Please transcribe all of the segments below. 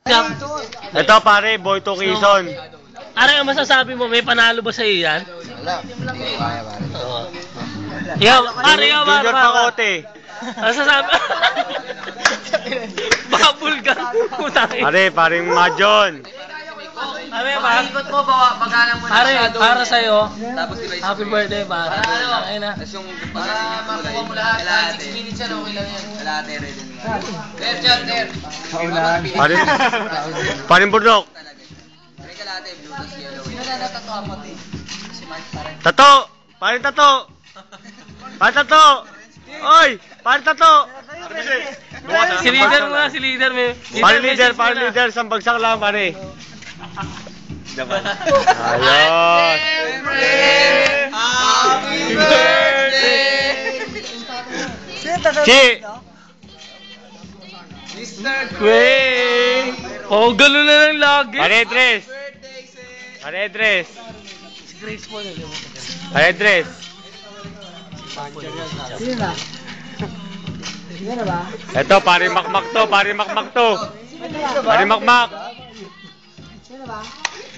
Ito pare, Boy to Quezon. Ano ang masasabi mo? May panalo ba sa'yo yan? Wala. Hindi ko kaya, pare. Junior Pacote. Masasabi? Baka bulgan. Paring Majon. Ikot mo, bagalan mo na. Para sa'yo, Tapos iba happy birthday, para. Tapos yung makuha mo lahat, 6 minutes yan, okay lang yan. Lahat, ready na. Ter, John, Ter. Paring Burdok. Pare ka lahat, blue, tas yellow. Sino na natatawa mo, T? Si Mark, pare. Tato! Paring Tato! Paring Tato! Oy! Paring Tato! Si leader muna, si leader. Paring leader, isang bagsak lang pare. Ayos! Happy birthday! Chi! Mr. Wey! Oh, gano'n na lang lagi. Pare Tres! Pare Tres! Si Grace po na. Pare Tres! Sino na? Sino na ba? Ito, pare Makmak to. Pare Makmak! Sino ba?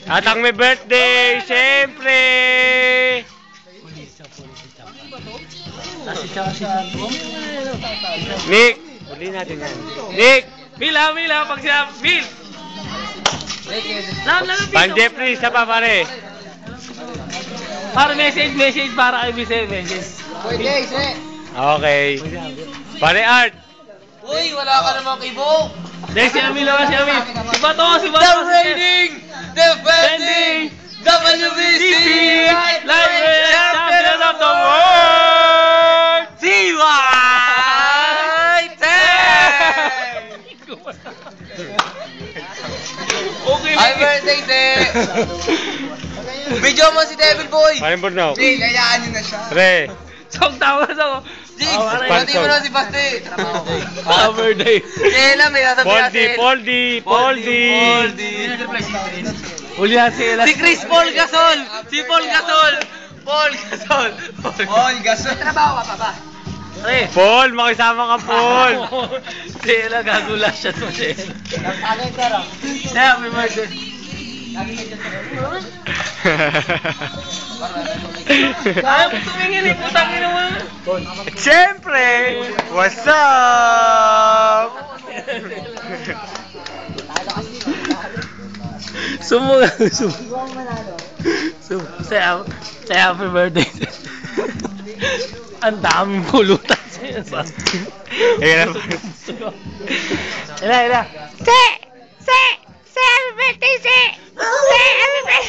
At ang may birthday, syempre! Nick! Uli natin yan. Nick! Mila, pag siya, Bill! Lang, Pan Jeffrey, isa pa pare. Para message para kay Bise, message. Pwede, ise. Okay. Pare Art. Uy, wala ka namang kibo. Next, si Ami lang, si Ami. Si Bato. The reigning, defending, WBC Lightweight Champion of the World! Okay. Happy birthday, Te! Video mo si Devil Boy! Pare Burnok. Jay, kayaan nyo na siya. Pre. Song tawa sa ko. Jigs, pati mo na si Basti. Happy birthday. Kaya lang, may nasabi Poldy. Ulihan sila. Si Chris Paul Gasol! Si Paul Gasol! Paul Gasol! Trabaho ka pa ba? Pre. Paul, makisama ka Paul. Sila, gagula siya to siya. Nagtagay ka rin. Happy birthday. Ayaw mo tumingin eh, putangin naman. Siyempre, what's up? Sumuga. Huwag manalo. Say happy birthday. Ang daming pulutan sa'yo. Ila. Say happy birthday, say happy birthday.